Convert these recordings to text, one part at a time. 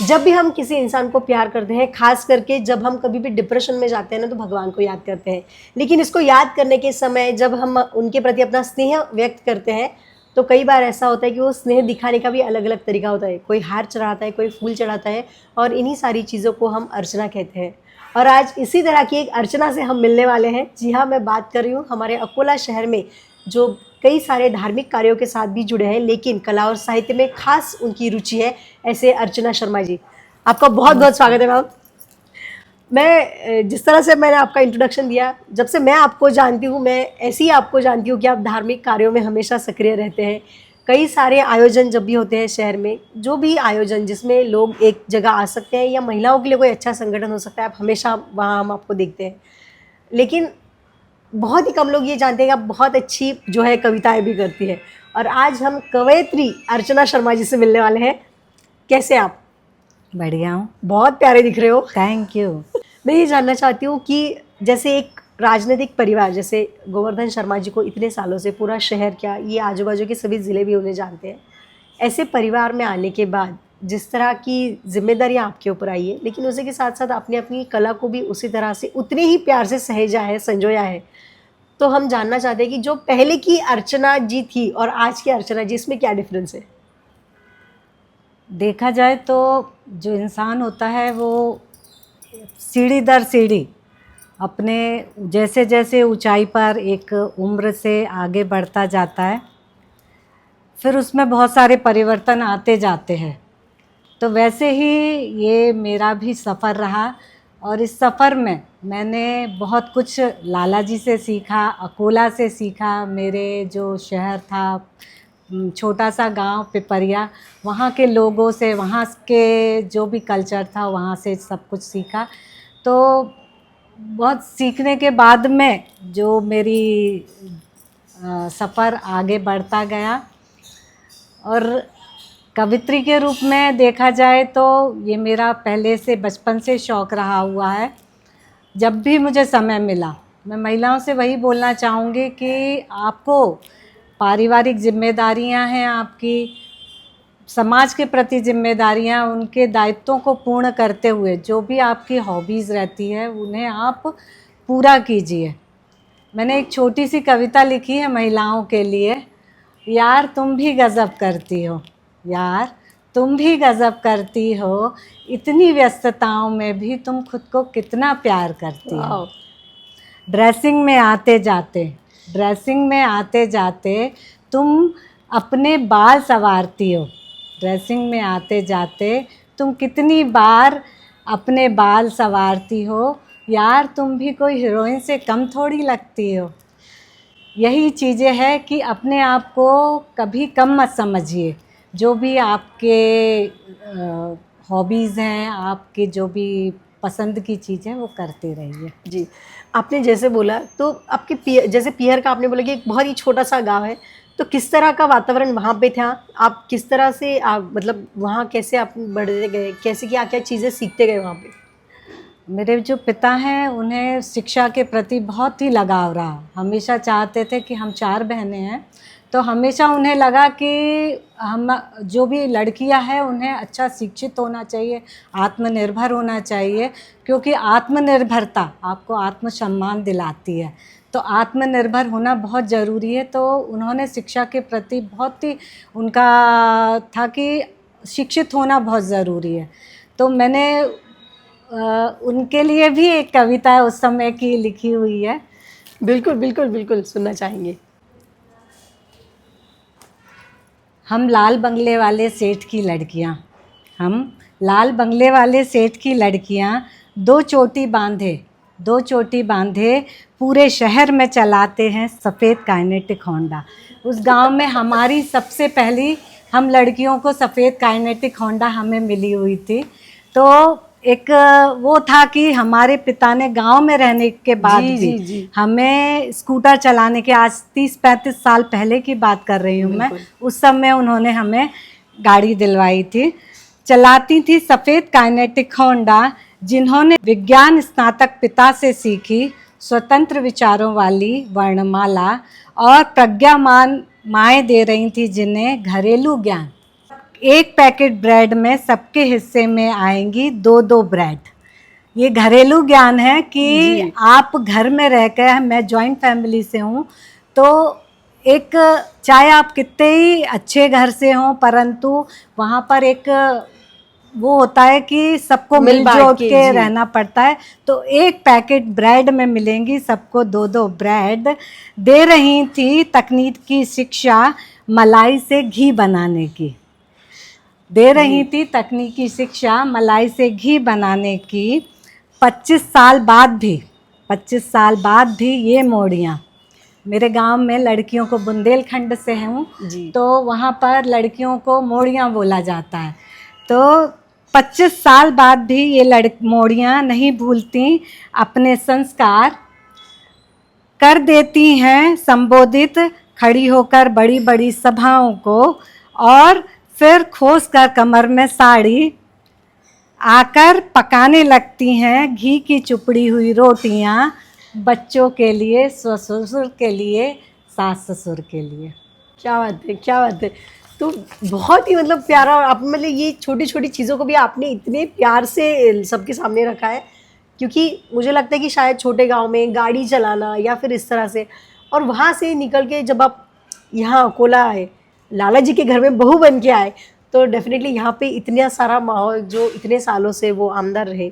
जब भी हम किसी इंसान को प्यार करते हैं, खास करके जब हम कभी भी डिप्रेशन में जाते हैं ना, तो भगवान को याद करते हैं। लेकिन इसको याद करने के समय जब हम उनके प्रति अपना स्नेह व्यक्त करते हैं, तो कई बार ऐसा होता है कि वो स्नेह दिखाने का भी अलग अलग तरीका होता है। कोई हार चढ़ाता है, कोई फूल चढ़ाता है, और इन्हीं सारी चीज़ों को हम अर्चना कहते हैं। और आज इसी तरह की एक अर्चना से हम मिलने वाले हैं। जी हाँ, मैं बात कर रही हूँ हमारे अकोला शहर में, जो कई सारे धार्मिक कार्यों के साथ भी जुड़े हैं, लेकिन कला और साहित्य में खास उनकी रुचि है, ऐसे अर्चना शर्मा जी। आपका बहुत बहुत स्वागत है मैम। मैं जिस तरह से मैंने आपका इंट्रोडक्शन दिया, जब से मैं आपको जानती हूँ, मैं ऐसे ही आपको जानती हूँ कि आप धार्मिक कार्यों में हमेशा सक्रिय रहते हैं। कई सारे आयोजन जब भी होते हैं शहर में, जो भी आयोजन जिसमें लोग एक जगह आ सकते हैं या महिलाओं के लिए कोई अच्छा संगठन हो सकता है, आप हमेशा वहाँ हम आपको देखते हैं। लेकिन बहुत ही कम लोग ये जानते हैं कि आप बहुत अच्छी जो है कविताएं भी करती है। और आज हम कवयित्री अर्चना शर्मा जी से मिलने वाले हैं। कैसे आप? बढ़िया हूँ। बहुत प्यारे दिख रहे हो। Thank you. मैं ये जानना चाहती हूँ कि जैसे एक राजनीतिक परिवार, जैसे गोवर्धन शर्मा जी को इतने सालों से पूरा शहर, क्या ये आजू बाजू के सभी ज़िले भी उन्हें जानते हैं, ऐसे परिवार में आने के बाद जिस तरह की जिम्मेदारियाँ आपके ऊपर आई है, लेकिन उसी के साथ साथ आपने अपनी कला को भी उसी तरह से उतने ही प्यार से सहेजा है, संजोया है। तो हम जानना चाहते हैं कि जो पहले की अर्चना जी थी और आज की अर्चना जी, इसमें क्या डिफरेंस है? देखा जाए तो जो इंसान होता है वो सीढ़ी दर सीढ़ी अपने जैसे जैसे ऊंचाई पर एक उम्र से आगे बढ़ता जाता है, फिर उसमें बहुत सारे परिवर्तन आते जाते हैं। तो वैसे ही ये मेरा भी सफ़र रहा, और इस सफ़र में मैंने बहुत कुछ लाला जी से सीखा, अकोला से सीखा। मेरे जो शहर था, छोटा सा गांव पिपरिया, वहाँ के लोगों से, वहाँ के जो भी कल्चर था, वहाँ से सब कुछ सीखा। तो बहुत सीखने के बाद में जो मेरी सफ़र आगे बढ़ता गया, और कवित्री के रूप में देखा जाए तो ये मेरा पहले से बचपन से शौक़ रहा हुआ है। जब भी मुझे समय मिला, मैं महिलाओं से वही बोलना चाहूँगी कि आपको पारिवारिक जिम्मेदारियां हैं, आपकी समाज के प्रति जिम्मेदारियां, उनके दायित्वों को पूर्ण करते हुए जो भी आपकी हॉबीज़ रहती है उन्हें आप पूरा कीजिए। मैंने एक छोटी सी कविता लिखी है महिलाओं के लिए। यार तुम भी गज़ब करती हो, यार तुम भी गज़ब करती हो, इतनी व्यस्तताओं में भी तुम खुद को कितना प्यार करती हो। ड्रेसिंग में आते जाते, ड्रेसिंग में आते जाते तुम अपने बाल संवारती हो। ड्रेसिंग में आते जाते तुम कितनी बार अपने बाल संवारती हो। यार तुम भी कोई हीरोइन से कम थोड़ी लगती हो। यही चीज़ें हैं कि अपने आप को कभी कम मत समझिए। जो भी आपके हॉबीज़ हैं, आपके जो भी पसंद की चीज़ें, वो करते रहिए। जी, आपने जैसे बोला, तो आपके जैसे पीहर का आपने बोला कि एक बहुत ही छोटा सा गांव है, तो किस तरह का वातावरण वहाँ पे था? आप किस तरह से मतलब वहाँ कैसे आप बढ़ते गए, कैसे क्या क्या चीज़ें सीखते गए वहाँ पे? मेरे जो पिता हैं उन्हें शिक्षा के प्रति बहुत ही लगाव रहा। हमेशा चाहते थे कि हम 4 बहनें हैं, तो हमेशा उन्हें लगा कि हम जो भी लड़कियां हैं उन्हें अच्छा शिक्षित होना चाहिए, आत्मनिर्भर होना चाहिए, क्योंकि आत्मनिर्भरता आपको आत्मसम्मान दिलाती है। तो आत्मनिर्भर होना बहुत ज़रूरी है। तो उन्होंने शिक्षा के प्रति बहुत ही उनका था कि शिक्षित होना बहुत ज़रूरी है। तो मैंने उनके लिए भी एक कविता उस समय की लिखी हुई है। बिल्कुल बिल्कुल बिल्कुल, सुनना चाहेंगे। हम लाल बंगले वाले सेठ की लड़कियां, हम लाल बंगले वाले सेठ की लड़कियां, दो चोटी बांधे, दो चोटी बांधे पूरे शहर में चलाते हैं सफ़ेद काइनेटिक होंडा। उस गांव में हमारी सबसे पहली, हम लड़कियों को सफ़ेद काइनेटिक होंडा हमें मिली हुई थी। तो एक वो था कि हमारे पिता ने गांव में रहने के बाद भी हमें स्कूटर चलाने के, आज 30-35 साल पहले की बात कर रही हूँ मैं, उस समय उन्होंने हमें गाड़ी दिलवाई थी। चलाती थी सफ़ेद काइनेटिक होंडा, जिन्होंने विज्ञान स्नातक पिता से सीखी स्वतंत्र विचारों वाली वर्णमाला, और प्रज्ञामान माएँ दे रही थी जिन्हें घरेलू ज्ञान। एक पैकेट ब्रेड में सबके हिस्से में आएंगी 2-2 ब्रेड। ये घरेलू ज्ञान है कि जी। आप घर में रहकर, मैं जॉइंट फैमिली से हूँ, तो एक, चाहे आप कितने ही अच्छे घर से हों, परंतु वहाँ पर एक वो होता है कि सबको मिल बांट मिलजुल के, के जी। रहना पड़ता है। तो एक पैकेट ब्रेड में मिलेंगी सबको 2-2 ब्रेड। दे रही थी तकनीक की शिक्षा मलाई से घी बनाने की। दे रही थी तकनीकी शिक्षा मलाई से घी बनाने की। 25 साल बाद भी, 25 साल बाद भी ये मोड़ियाँ, मेरे गांव में लड़कियों को, बुंदेलखंड से हूँ, जी। तो वहाँ पर लड़कियों को मोड़ियाँ बोला जाता है। तो 25 साल बाद भी ये मोड़ियाँ नहीं भूलती अपने संस्कार, कर देती हैं संबोधित खड़ी होकर बड़ी बड़ी सभाओं को, और फिर खोस कर कमर में साड़ी आकर पकाने लगती हैं घी की चुपड़ी हुई रोटियां, बच्चों के लिए, ससुर के लिए, सास ससुर के लिए। क्या बात है, क्या बात है। तो बहुत ही मतलब प्यारा, और आप मतलब ये छोटी छोटी चीज़ों को भी आपने इतने प्यार से सबके सामने रखा है, क्योंकि मुझे लगता है कि शायद छोटे गांव में गाड़ी चलाना या फिर इस तरह से, और वहाँ से निकल के जब आप यहाँ अकोला आए, लाला जी के घर में बहू बन के आए, तो डेफिनेटली यहाँ पे इतना सारा माहौल जो इतने सालों से वो आमदार रहे,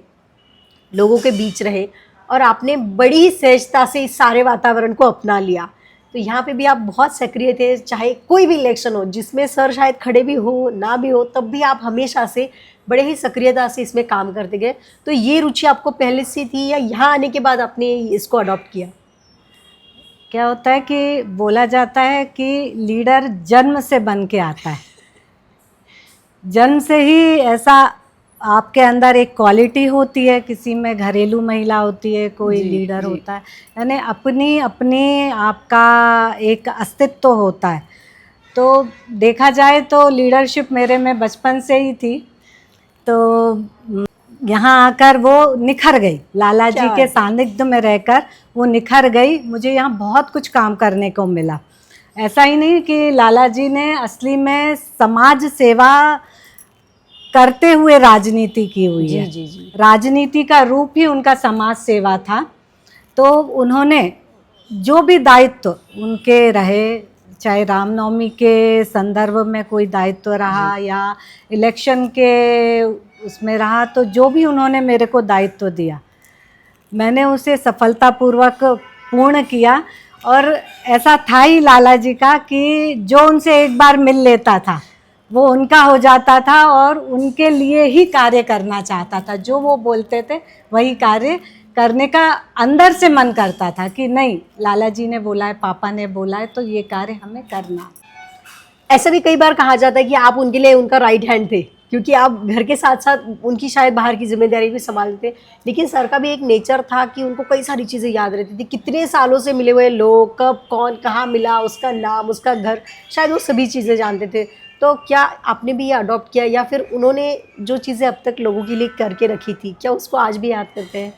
लोगों के बीच रहे, और आपने बड़ी ही सहजता से इस सारे वातावरण को अपना लिया। तो यहाँ पे भी आप बहुत सक्रिय थे, चाहे कोई भी इलेक्शन हो जिसमें सर शायद खड़े भी हो ना भी हो, तब भी आप हमेशा से बड़े ही सक्रियता से इसमें काम करते गए। तो ये रुचि आपको पहले से थी या यहाँ आने के बाद आपने इसको अडॉप्ट किया? क्या होता है कि बोला जाता है कि लीडर जन्म से बन के आता है। जन्म से ही ऐसा आपके अंदर एक क्वालिटी होती है, किसी में घरेलू महिला होती है, कोई जी, लीडर जी। होता है, यानी अपनी अपनी आपका एक अस्तित्व होता है। तो देखा जाए तो लीडरशिप मेरे में बचपन से ही थी। तो यहाँ आकर वो निखर गई, लाला क्या जी के बात है। सानिध्य में रहकर वो निखर गई। मुझे यहाँ बहुत कुछ काम करने को मिला। ऐसा ही नहीं कि लाला जी ने असली में समाज सेवा करते हुए राजनीति की हुई जी, है। जी, जी। राजनीति का रूप ही उनका समाज सेवा था। तो उन्होंने जो भी दायित्व उनके रहे, चाहे रामनवमी के संदर्भ में कोई दायित्व रहा या इलेक्शन के उसमें रहा, तो जो भी उन्होंने मेरे को दायित्व दिया, मैंने उसे सफलतापूर्वक पूर्ण किया। और ऐसा था ही लाला जी का कि जो उनसे एक बार मिल लेता था वो उनका हो जाता था, और उनके लिए ही कार्य करना चाहता था। जो वो बोलते थे वही कार्य करने का अंदर से मन करता था कि नहीं, लाला जी ने बोला है, पापा ने बोला है, तो ये कार्य हमें करना है। ऐसा भी कई बार कहा जाता है कि आप उनके लिए उनका राइट हैंड थे, क्योंकि आप घर के साथ साथ उनकी शायद बाहर की जिम्मेदारी भी संभालते थे। लेकिन सर का भी एक नेचर था कि उनको कई सारी चीज़ें याद रहती थी, कितने सालों से मिले हुए लोग, कब कौन कहाँ मिला, उसका नाम, उसका घर, शायद वो सभी चीज़ें जानते थे। तो क्या आपने भी ये अडॉप्ट किया, या फिर उन्होंने जो चीज़ें अब तक लोगों के लिए करके रखी थी, क्या उसको आज भी याद करते हैं?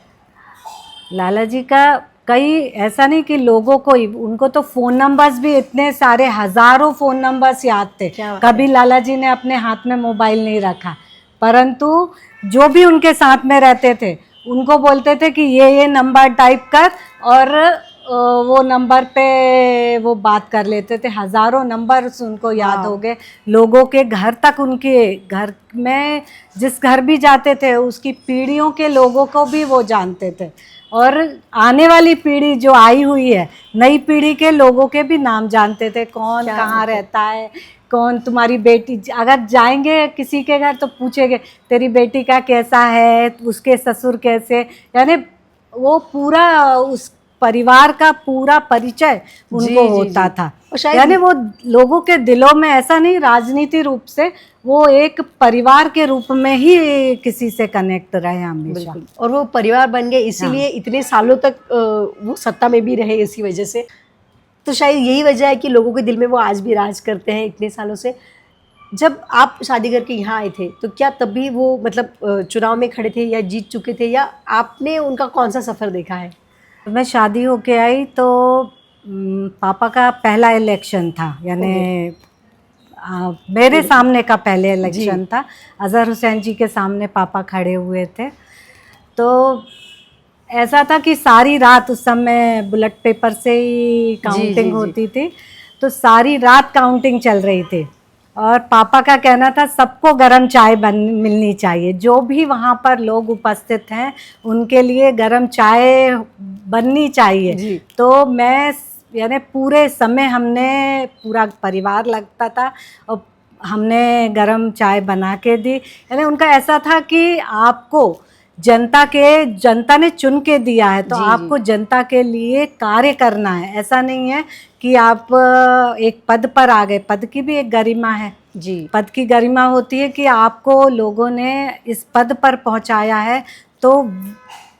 लाला जी का कई, ऐसा नहीं कि लोगों को ही, उनको तो फ़ोन नंबर्स भी इतने सारे, हज़ारों फ़ोन नंबर्स याद थे। क्या बात है। कभी लाला जी ने अपने हाथ में मोबाइल नहीं रखा, परंतु जो भी उनके साथ में रहते थे उनको बोलते थे कि ये नंबर टाइप कर, और वो नंबर पे वो बात कर लेते थे। हज़ारों नंबर्स उनको याद वाह। हो गए। लोगों के घर तक, उनके घर में जिस घर भी जाते थे उसकी पीढ़ियों के लोगों को भी वो जानते थे, और आने वाली पीढ़ी जो आई हुई है, नई पीढ़ी के लोगों के भी नाम जानते थे। कौन क्या कहाँ बात है। रहता है, कौन तुम्हारी बेटी, अगर जाएंगे किसी के घर तो पूछेंगे तेरी बेटी का कैसा है, उसके ससुर कैसे, यानी वो पूरा उस परिवार का पूरा परिचय जी, उनको जी, होता जी। था। और शायद यानी वो लोगों के दिलों में, ऐसा नहीं राजनीति रूप से, वो एक परिवार के रूप में ही किसी से कनेक्ट रहे हमेशा। बिल्कुल, और वो परिवार बन गए, इसीलिए इतने सालों तक वो सत्ता में भी रहे इसी वजह से। तो शायद यही वजह है कि लोगों के दिल में वो आज भी राज करते हैं इतने सालों से। जब आप शादी करके यहाँ आए थे, तो क्या तब भी वो मतलब चुनाव में खड़े थे या जीत चुके थे, या आपने उनका कौन-सा सफ़र देखा है? मैं शादी होके आई तो पापा का पहला इलेक्शन था, यानी मेरे सामने का पहले इलेक्शन था, अजहर हुसैन जी के सामने पापा खड़े हुए थे। तो ऐसा था कि सारी रात उस समय बुलेट पेपर से ही काउंटिंग होती थी, तो सारी रात काउंटिंग चल रही थी और पापा का कहना था सबको गरम चाय मिलनी चाहिए, जो भी वहाँ पर लोग उपस्थित हैं उनके लिए गरम चाय बननी चाहिए। तो मैं यानी पूरे समय हमने पूरा परिवार लगता था और हमने गरम चाय बना के दी। यानी उनका ऐसा था कि आपको जनता ने चुन के दिया है तो आपको जनता के लिए कार्य करना है। ऐसा नहीं है कि आप एक पद पर आ गए, पद की भी एक गरिमा है जी। पद की गरिमा होती है कि आपको लोगों ने इस पद पर पहुंचाया है तो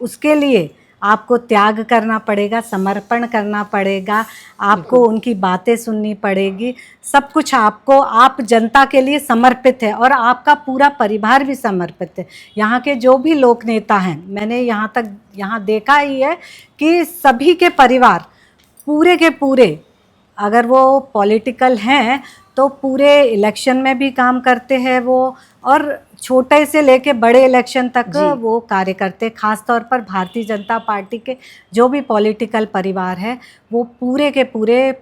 उसके लिए आपको त्याग करना पड़ेगा, समर्पण करना पड़ेगा, आपको उनकी बातें सुननी पड़ेगी, सब कुछ आपको, आप जनता के लिए समर्पित है और आपका पूरा परिवार भी समर्पित है। यहाँ के जो भी लोक नेता हैं, मैंने यहाँ देखा ही है कि सभी के परिवार पूरे के पूरे, अगर वो पॉलिटिकल हैं तो पूरे इलेक्शन में भी काम करते हैं वो, और छोटे से लेके बड़े इलेक्शन तक वो कार्य करते हैं। खास तौर पर भारतीय जनता पार्टी के जो भी पॉलिटिकल परिवार है वो पूरे के पूरे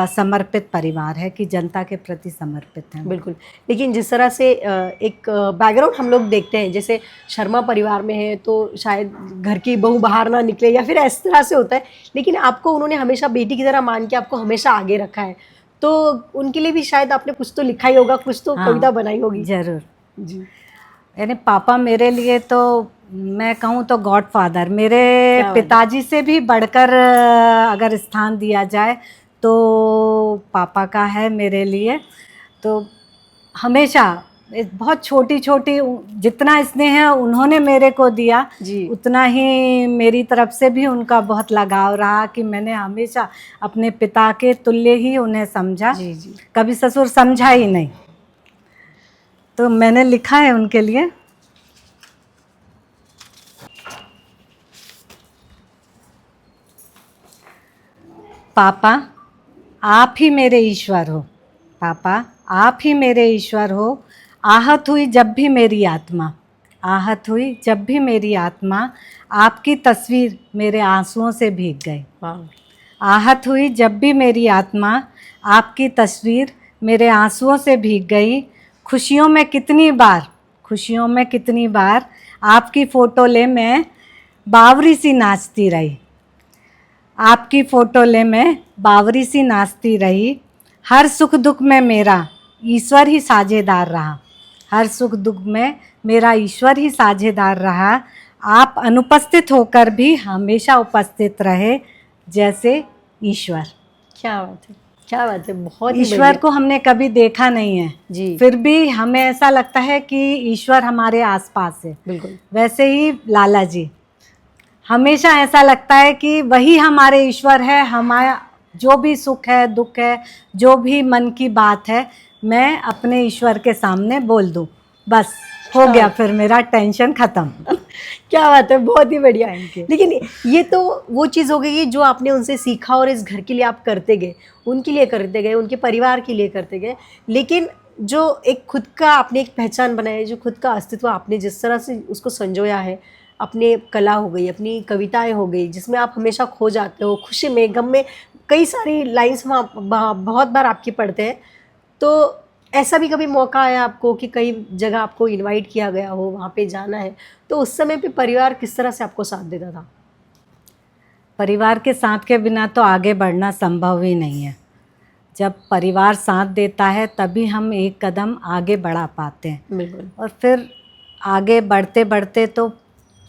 समर्पित परिवार है कि जनता के प्रति समर्पित हैं। बिल्कुल। लेकिन जिस तरह से एक बैकग्राउंड हम लोग देखते हैं, जैसे शर्मा परिवार में है तो शायद घर की बहू बाहर ना निकले या फिर इस तरह से होता है, लेकिन आपको उन्होंने हमेशा बेटी की तरह मान के आपको हमेशा आगे रखा है, तो उनके लिए भी शायद आपने कुछ तो लिखा ही होगा, कुछ तो कविता बनाई होगी। जरूर जी। यानी पापा मेरे लिए तो मैं कहूँ तो गॉड फादर, मेरे पिताजी से भी बढ़कर अगर स्थान दिया जाए तो पापा का है मेरे लिए। तो हमेशा बहुत छोटी छोटी जितना स्नेह है उन्होंने मेरे को दिया उतना ही मेरी तरफ से भी उनका बहुत लगाव रहा कि मैंने हमेशा अपने पिता के तुल्य ही उन्हें समझा। कभी ससुर समझा ही नहीं। तो मैंने लिखा है उनके लिए, पापा आप ही मेरे ईश्वर हो, पापा आप ही मेरे ईश्वर हो, आहत हुई जब भी मेरी आत्मा, आहत हुई जब भी मेरी आत्मा, आपकी तस्वीर मेरे आंसुओं से भीग गई। आहत हुई जब भी मेरी आत्मा, आपकी तस्वीर मेरे आंसुओं से भीग गई। खुशियों में कितनी बार आपकी फ़ोटो ले मैं बावरी सी नाचती रही, आपकी फ़ोटो ले मैं बावरी सी नाचती रही। हर सुख दुख में मेरा ईश्वर ही साझेदार रहा, हर सुख दुख में मेरा ईश्वर ही साझेदार रहा। आप अनुपस्थित होकर भी हमेशा उपस्थित रहे जैसे ईश्वर। क्या बात है, क्या बात है, बहुत ईश्वर को हमने कभी देखा नहीं है जी, फिर भी हमें ऐसा लगता है कि ईश्वर हमारे आसपास है। बिल्कुल। वैसे ही लाला जी, हमेशा ऐसा लगता है कि वही हमारे ईश्वर है। हमारा जो भी सुख है दुख है, जो भी मन की बात है, मैं अपने ईश्वर के सामने बोल दूं, बस हो गया, फिर मेरा टेंशन ख़त्म। क्या बात है, बहुत ही बढ़िया। लेकिन ये तो वो चीज़ हो गई जो आपने उनसे सीखा और इस घर के लिए आप करते गए, उनके लिए करते गए, उनके परिवार के लिए करते गए। लेकिन जो एक खुद का आपने एक पहचान बनाई, जो खुद का अस्तित्व आपने जिस तरह से उसको संजोया है, अपने कला हो गई, अपनी कविताएं हो गई, जिसमें आप हमेशा खो जाते हो, खुशी में गम में, कई सारी लाइन्स वहाँ बहुत बार आपकी पढ़ते हैं। तो ऐसा भी कभी मौका आया आपको कि कई जगह आपको इनवाइट किया गया हो, वहाँ पे जाना है, तो उस समय पे परिवार किस तरह से आपको साथ देता था? परिवार के साथ के बिना तो आगे बढ़ना संभव ही नहीं है। जब परिवार साथ देता है तभी हम एक कदम आगे बढ़ा पाते हैं। बिल्कुल। और फिर आगे बढ़ते बढ़ते तो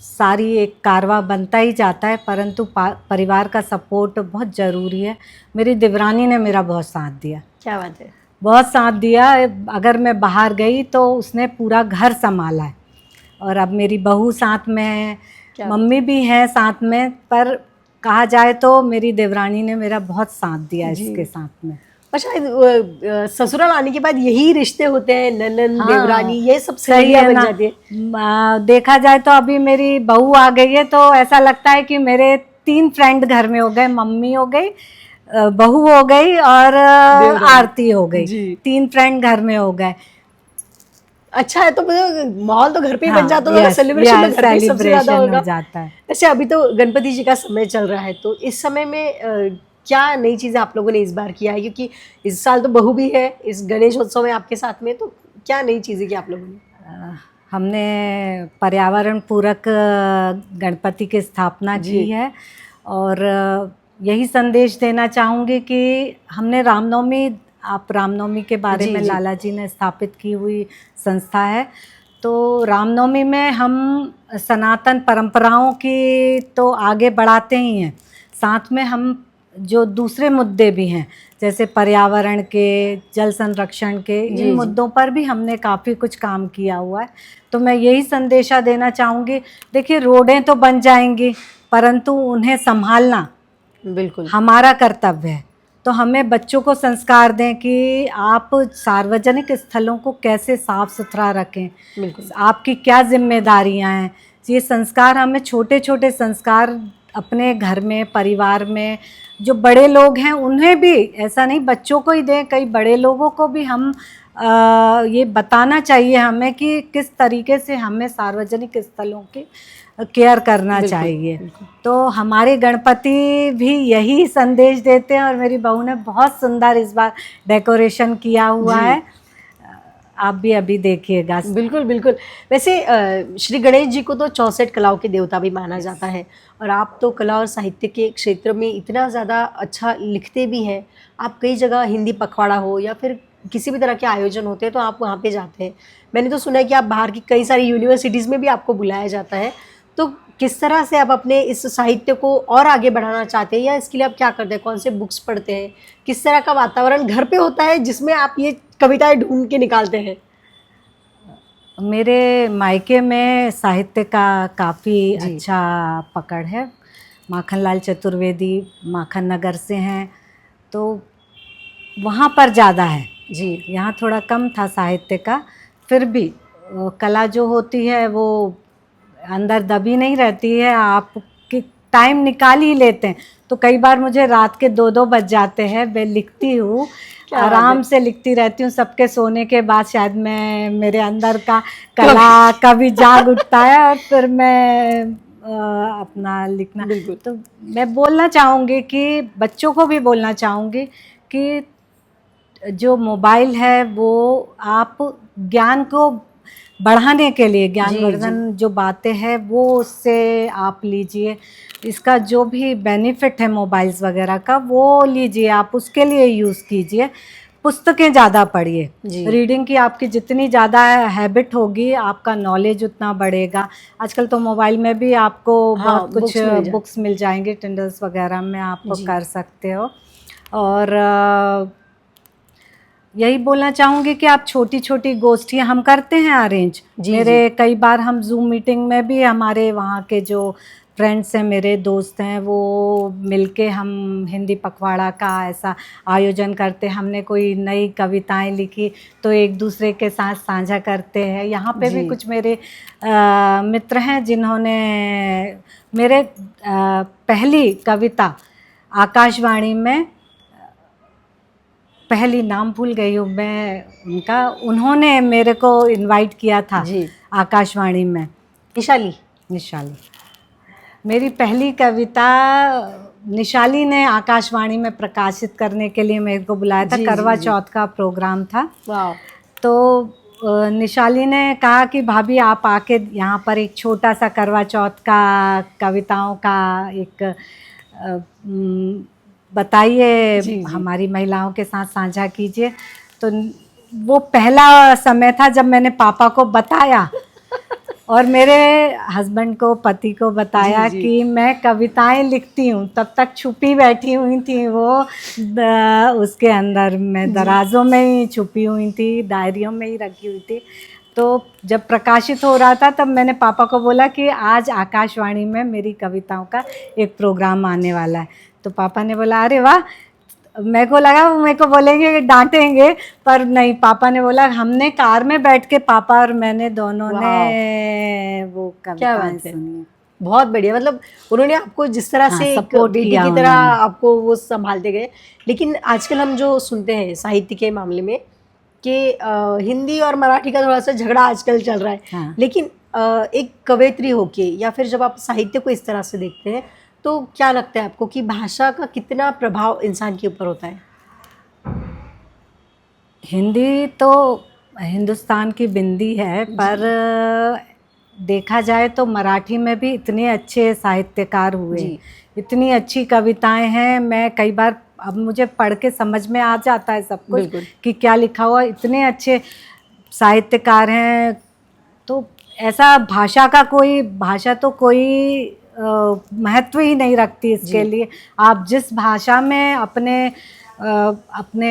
सारी एक कारवां बनता ही जाता है, परंतु परिवार का सपोर्ट बहुत ज़रूरी है। मेरी देवरानी ने मेरा बहुत साथ दिया। क्या बात है, बहुत साथ दिया। अगर मैं बाहर गई तो उसने पूरा घर संभाला है, और अब मेरी बहू साथ में है, मम्मी भी है साथ में, पर कहा जाए तो मेरी देवरानी ने मेरा बहुत साथ दिया इसके साथ में। और शायद ससुराल आने के बाद यही रिश्ते होते हैं, ननन देवरानी, ये सब सही है बन ना। जाती है। देखा जाए तो अभी मेरी बहू आ गई है तो ऐसा लगता है कि मेरे 3 फ्रेंड घर में हो गए, मम्मी हो गई, बहू हो गई और देवरानी। आरती हो गई, जी। 3 फ्रेंड घर में हो गए। अच्छा है, तो मतलब माहौल तो घर पे ही बन हाँ, जाता होगा ना, यस सेलिब्रेशन तो यस, घर पे ही सबसे ज्यादा सेलिब्रेशन हो होगा। जाता है। वैसे अभी तो गणपति जी का समय चल रहा है, तो इस समय में क्या नई चीजें आप लोगों ने इस बार किया है, क्योंकि इस साल तो बहू भी है इस गणेश उत्सव में आपके साथ में, तो क्या नई चीजें की आप लोगों ने? हमने पर्यावरण पूरक गणपति की स्थापना जी। की है, और यही संदेश देना चाहूँगी कि हमने रामनवमी, आप रामनवमी के बारे जी में, जी लाला जी ने स्थापित की हुई संस्था है, तो रामनवमी में हम सनातन परंपराओं की तो आगे बढ़ाते ही हैं, साथ में हम जो दूसरे मुद्दे भी हैं जैसे पर्यावरण के, जल संरक्षण के, इन जी जी मुद्दों पर भी हमने काफ़ी कुछ काम किया हुआ है। तो मैं यही संदेशा देना चाहूँगी, देखिए रोडें तो बन जाएंगी परंतु उन्हें संभालना बिल्कुल हमारा कर्तव्य है। तो हमें बच्चों को संस्कार दें कि आप सार्वजनिक स्थलों को कैसे साफ सुथरा रखें, बिल्कुल आपकी क्या जिम्मेदारियां हैं। ये संस्कार हमें, छोटे छोटे संस्कार अपने घर में, परिवार में जो बड़े लोग हैं उन्हें भी, ऐसा नहीं बच्चों को ही दें, कई बड़े लोगों को भी हम ये बताना चाहिए हमें कि किस तरीके से हमें सार्वजनिक स्थलों की केयर करना बिल्कुल चाहिए। बिल्कुल। तो हमारे गणपति भी यही संदेश देते हैं, और मेरी बहू ने बहुत सुंदर इस बार डेकोरेशन किया हुआ जी है, आप भी अभी देखिएगा। बिल्कुल बिल्कुल। वैसे श्री गणेश जी को तो 64 कलाओं के देवता भी माना जाता है, और आप तो कला और साहित्य के क्षेत्र में इतना ज़्यादा अच्छा लिखते भी हैं। आप कई जगह हिंदी पखवाड़ा हो या फिर किसी भी तरह के आयोजन होते हैं तो आप वहाँ पे जाते हैं। मैंने तो सुना है कि आप बाहर की कई सारी यूनिवर्सिटीज़ में भी आपको बुलाया जाता है। तो किस तरह से आप अपने इस साहित्य को और आगे बढ़ाना चाहते हैं, या इसके लिए आप क्या करते हैं? कौन से बुक्स पढ़ते हैं? किस तरह का वातावरण घर पे होता है जिसमें आप ये कविताएँ ढूँढ के निकालते हैं? मेरे मायके में साहित्य का काफ़ी जी। अच्छा पकड़ है। माखनलाल चतुर्वेदी माखन नगर से हैं, तो वहाँ पर ज़्यादा है, जी यहाँ थोड़ा कम था साहित्य का। फिर भी कला जो होती है वो अंदर दबी नहीं रहती है, आप कि टाइम निकाल ही लेते हैं। तो कई बार मुझे रात के 2-2 बज जाते हैं, मैं लिखती हूँ, क्या बात आराम है। से लिखती रहती हूँ। सबके सोने के बाद शायद मैं, मेरे अंदर का कला कभी जाग उठता है, और फिर मैं अपना लिखना। बिल्कुल तो मैं बोलना चाहूँगी कि बच्चों को भी बोलना चाहूँगी कि जो मोबाइल है वो आप ज्ञान को बढ़ाने के लिए, जी जी ज्ञानवर्धन जो बातें हैं वो उससे आप लीजिए। इसका जो भी बेनिफिट है मोबाइल्स वगैरह का वो लीजिए, आप उसके लिए यूज़ कीजिए। पुस्तकें ज़्यादा पढ़िए, जी रीडिंग की आपकी जितनी ज़्यादा हैबिट होगी आपका नॉलेज उतना बढ़ेगा। आजकल तो मोबाइल में भी आपको हाँ, बहुत कुछ बुक्स मिल जाती। बुक्स मिल जाएंगे, टिंडल्स वगैरह में आप जी कर सकते हो। और यही बोलना चाहूँगी कि आप छोटी छोटी गोष्ठियाँ हम करते हैं अरेंज। जी मेरे जी कई बार हम जूम मीटिंग में भी, हमारे वहाँ के जो फ्रेंड्स हैं, मेरे दोस्त हैं, वो मिलके हम हिंदी पखवाड़ा का ऐसा आयोजन करते हैं। हमने कोई नई कविताएं लिखी तो एक दूसरे के साथ साझा करते हैं। यहाँ पे भी जी कुछ मेरे मित्र हैं जिन्होंने मेरे पहली कविता आकाशवाणी में, पहली नाम भूल गई हूँ मैं उनका, उन्होंने मेरे को इनवाइट किया था जी आकाशवाणी में। निशाली। निशाली, मेरी पहली कविता निशाली ने आकाशवाणी में प्रकाशित करने के लिए मेरे को बुलाया था। जी करवा जी जी चौथ का प्रोग्राम था, वाह। तो निशाली ने कहा कि भाभी आप आके यहाँ पर एक छोटा सा करवा चौथ का कविताओं का एक बताइए, जी जी हमारी महिलाओं के साथ साझा कीजिए। तो वो पहला समय था जब मैंने पापा को बताया और मेरे हस्बैंड को, पति को जी बताया जी कि मैं कविताएं लिखती हूँ। तब तक छुपी बैठी हुई थी वो, उसके अंदर में जी दराजों में ही छुपी हुई थी, डायरियों में ही रखी हुई थी। तो जब प्रकाशित हो रहा था तब मैंने पापा को बोला कि आज आकाशवाणी में मेरी कविताओं का एक प्रोग्राम आने वाला है। तो पापा ने बोला अरे वाह। मेरे को लगा वो मेरे को बोलेंगे कि डांटेंगे, पर नहीं, पापा ने बोला, हमने कार में बैठ के पापा और मैंने दोनों वाह ने वो क्या कविताएं बात है। सुनी। बहुत बढ़िया, मतलब उन्होंने आपको जिस तरह हाँ, से एक सपोर्ट बेटी किया की तरह उन्होंने। आपको वो संभालते गए। लेकिन आजकल हम जो सुनते हैं साहित्य के मामले में कि हिंदी और मराठी का थोड़ा सा झगड़ा आजकल चल रहा है। हाँ। लेकिन एक कवयित्री होके या फिर जब आप साहित्य को इस तरह से देखते हैं तो क्या लगता है आपको कि भाषा का कितना प्रभाव इंसान के ऊपर होता है? हिंदी तो हिंदुस्तान की बिंदी है, पर देखा जाए तो मराठी में भी इतने अच्छे साहित्यकार हुए, जी। इतनी अच्छी कविताएं हैं। मैं कई बार, अब मुझे पढ़ के समझ में आ जाता है सब कुछ बिल्कुल। कि क्या लिखा हुआ, इतने अच्छे साहित्यकार हैं। तो ऐसा भाषा तो कोई महत्व ही नहीं रखती इसके जी। लिए। आप जिस भाषा में अपने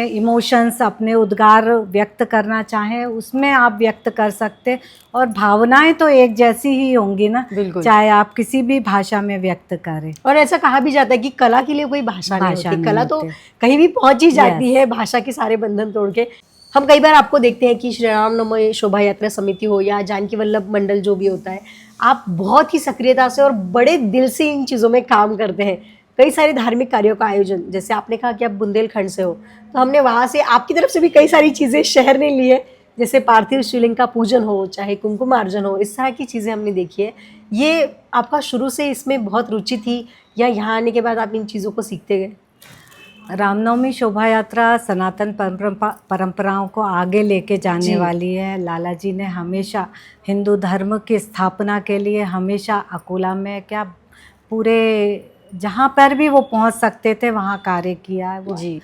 इमोशंस, अपने उद्गार व्यक्त करना चाहें, उसमें आप व्यक्त कर सकते। और भावनाएं तो एक जैसी ही होंगी ना, बिल्कुल। चाहे आप किसी भी भाषा में व्यक्त करें। और ऐसा कहा भी जाता है कि कला के लिए कोई भाषा नहीं भाषा होती, नहीं कला तो होते। कहीं भी पहुंच ही जाती यस। है भाषा के सारे बंधन तोड़ के। हम कई बार आपको देखते हैं कि श्री रामनवमी शोभा यात्रा समिति हो या जानकी वल्लभ मंडल जो भी होता है, आप बहुत ही सक्रियता से और बड़े दिल से इन चीज़ों में काम करते हैं। कई सारे धार्मिक कार्यों का आयोजन, जैसे आपने कहा कि आप बुंदेलखंड से हो, तो हमने वहाँ से आपकी तरफ से भी कई सारी चीज़ें शहर ने ली है, जैसे पार्थिव शिवलिंग का पूजन हो, चाहे कुमकुमार्जन हो, इस तरह की चीज़ें हमने देखी है। ये आपका शुरू से इसमें बहुत रुचि थी या यहाँ आने के बाद आप इन चीज़ों को सीखते गए? रामनवमी शोभा यात्रा सनातन परंपराओं को आगे लेके जाने जी। वाली है। लाला जी ने हमेशा हिंदू धर्म की स्थापना के लिए हमेशा अकोला में, क्या पूरे जहाँ पर भी वो पहुँच सकते थे वहाँ कार्य किया है वो। जी।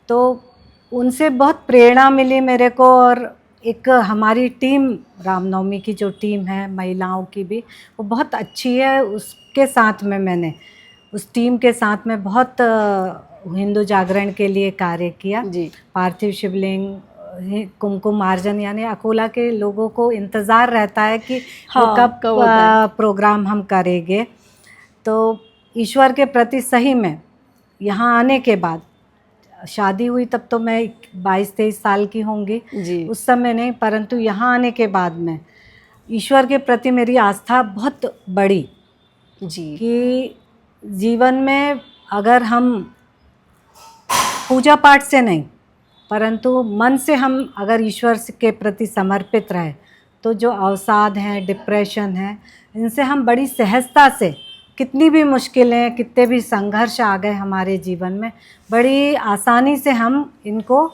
तो उनसे बहुत प्रेरणा मिली मेरे को। और एक हमारी टीम, रामनवमी की जो टीम है महिलाओं की भी, वो बहुत अच्छी है। उसके साथ में मैंने, उस टीम के साथ में बहुत हिंदू जागरण के लिए कार्य किया। जी। पार्थिव शिवलिंग, कुमकुमार्जन, यानी अकोला के लोगों को इंतज़ार रहता है कि वो हाँ, कब कब होता है? प्रोग्राम हम करेंगे। तो ईश्वर के प्रति सही में यहाँ आने के बाद, शादी हुई तब तो मैं 22-23 साल की होंगी, जी। उस समय नहीं, परंतु यहाँ आने के बाद में ईश्वर के प्रति मेरी आस्था बहुत बढ़ी जी। कि जीवन में अगर हम पूजा पाठ से नहीं, परंतु मन से हम अगर ईश्वर के प्रति समर्पित रहे, तो जो अवसाद हैं, डिप्रेशन है, इनसे हम बड़ी सहजता से, कितनी भी मुश्किलें, कितने भी संघर्ष आ गए हमारे जीवन में, बड़ी आसानी से हम इनको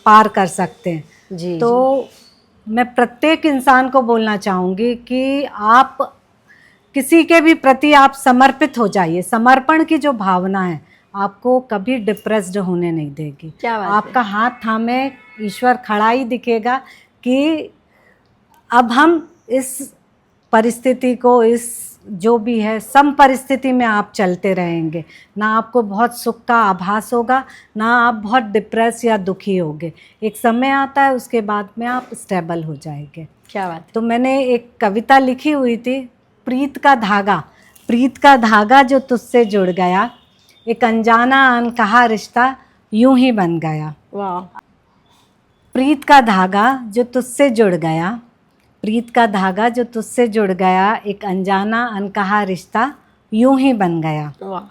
पार कर सकते हैं। जी। तो मैं प्रत्येक इंसान को बोलना चाहूँगी कि आप किसी के भी प्रति आप समर्पित हो जाइए। समर्पण की जो भावना है आपको कभी डिप्रेस्ड होने नहीं देगी। क्या बात है? आपका हाथ थामे ईश्वर खड़ा ही दिखेगा कि अब हम इस परिस्थिति को, इस जो भी है सम परिस्थिति में आप चलते रहेंगे। ना आपको बहुत सुख का आभास होगा, ना आप बहुत डिप्रेस या दुखी होगे। एक समय आता है, उसके बाद में आप स्टेबल हो जाएंगे। क्या बात है? तो मैंने एक कविता लिखी हुई थी, प्रीत का धागा जो तुझसे जुड़ गया, एक अनजाना अनकहा रिश्ता यूं ही बन गया। वाह! प्रीत का धागा जो तुझसे जुड़ गया, प्रीत का धागा जो तुझसे जुड़ गया, एक अनजाना अनकहा रिश्ता यूं ही बन गया। वाह!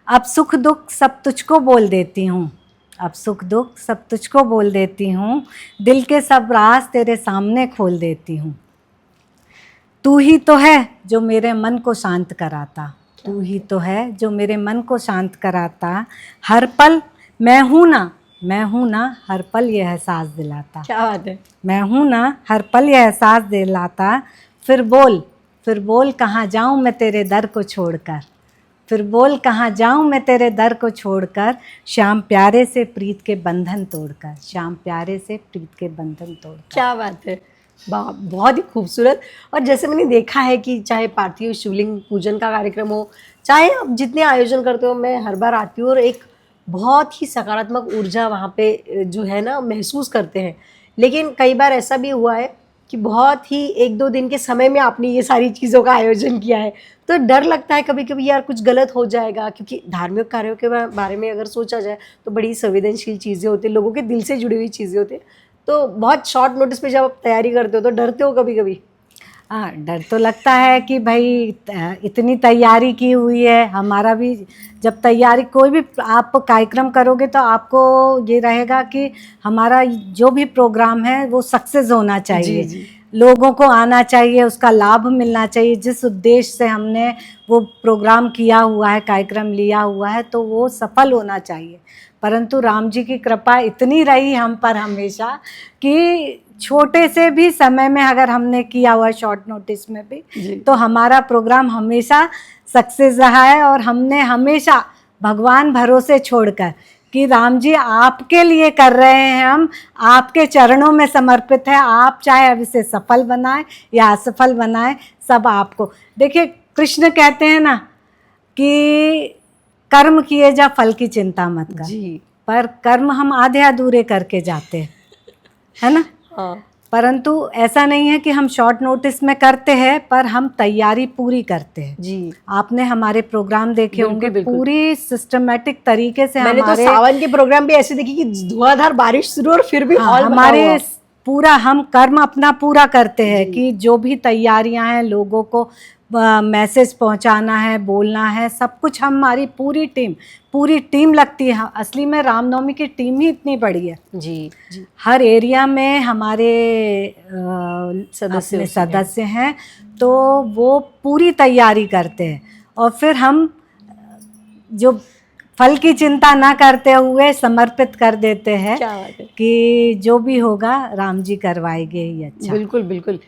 अब सुख दुख सब तुझको बोल देती हूँ, अब सुख दुख सब तुझको बोल देती हूँ, दिल के सब राज तेरे सामने खोल देती हूँ। तू ही तो है जो मेरे मन को शांत कराता, तू ही तो है जो मेरे मन को शांत कराता, हर पल मैं हूँ ना हर पल ये एहसास दिलाता। क्या बात है? मैं हूँ ना हर पल ये एहसास दिलाता, फिर बोल कहाँ जाऊँ मैं तेरे दर को छोड़कर, फिर बोल कहाँ जाऊँ मैं तेरे दर को छोड़कर, श्याम प्यारे से प्रीत के बंधन तोड़कर, श्याम प्यारे से प्रीत के बंधन तोड़कर। क्या बात है! बहुत ही खूबसूरत। और जैसे मैंने देखा है कि चाहे पार्थिव शिवलिंग पूजन का कार्यक्रम हो, चाहे आप जितने आयोजन करते हो, मैं हर बार आती हूँ और एक बहुत ही सकारात्मक ऊर्जा वहाँ पे जो है ना महसूस करते हैं। लेकिन कई बार ऐसा भी हुआ है कि बहुत ही 1-2 दिन के समय में आपने ये सारी चीज़ों का आयोजन किया है, तो डर लगता है कभी-कभी यार कुछ गलत हो जाएगा, क्योंकि धार्मिक कार्यों के बारे में अगर सोचा जाए तो बड़ी संवेदनशील चीज़ें होती हैं, लोगों के दिल से जुड़ी हुई चीज़ें होती हैं। तो बहुत शॉर्ट नोटिस पे जब आप तैयारी करते हो तो डरते हो कभी-कभी? हाँ, डर तो लगता है कि भाई इतनी तैयारी की हुई है हमारा भी। जब तैयारी कोई भी आप कार्यक्रम करोगे तो आपको ये रहेगा कि हमारा जो भी प्रोग्राम है वो सक्सेस होना चाहिए, जी। लोगों को आना चाहिए, उसका लाभ मिलना चाहिए। जिस उद्देश्य से हमने वो प्रोग्राम किया हुआ है, कार्यक्रम लिया हुआ है, तो वो सफल होना चाहिए। परंतु राम जी की कृपा इतनी रही हम पर हमेशा कि छोटे से भी समय में अगर हमने किया हुआ शॉर्ट नोटिस में भी, तो हमारा प्रोग्राम हमेशा सक्सेस रहा है। और हमने हमेशा भगवान भरोसे छोड़कर कि राम जी आपके लिए कर रहे हैं, हम आपके चरणों में समर्पित है, आप चाहे अब इसे सफल बनाएं या असफल बनाएं, सब आपको। देखिए कृष्ण कहते हैं ना कि कर्म किए जा फल की चिंता मत कर जी। पर कर्म हम आधे अधूरे करके जाते हैं, है ना। हाँ। परंतु ऐसा नहीं है कि हम शॉर्ट नोटिस में करते हैं, पर हम तैयारी पूरी करते हैं। जी। आपने हमारे प्रोग्राम देखे बिल्कुल, होंगे, बिल्कुल। पूरी सिस्टमेटिक तरीके से मैंने तो हमारे सावन के प्रोग्राम भी ऐसे देखे कि धुआंधार बारिश शुरू और फिर भी हाँ, हॉल भरा हमारे हुआ। पूरा हम कर्म अपना पूरा करते हैं जी। कि जो भी तैयारियां हैं, लोगों को मैसेज पहुंचाना है, बोलना है, सब कुछ हमारी पूरी टीम लगती है। असली में रामनवमी की टीम ही इतनी बड़ी है। जी। हर एरिया में हमारे सदस्य अपने उसमें हैं। सदस्य हैं, तो वो पूरी तैयारी करते हैं। और फिर हम जो फल की चिंता ना करते हुए समर्पित कर देते हैं क्या बात है। कि जो भी होगा राम जी करवाएंगे ही अच्छा। बिल्कुल, बिल्कुल।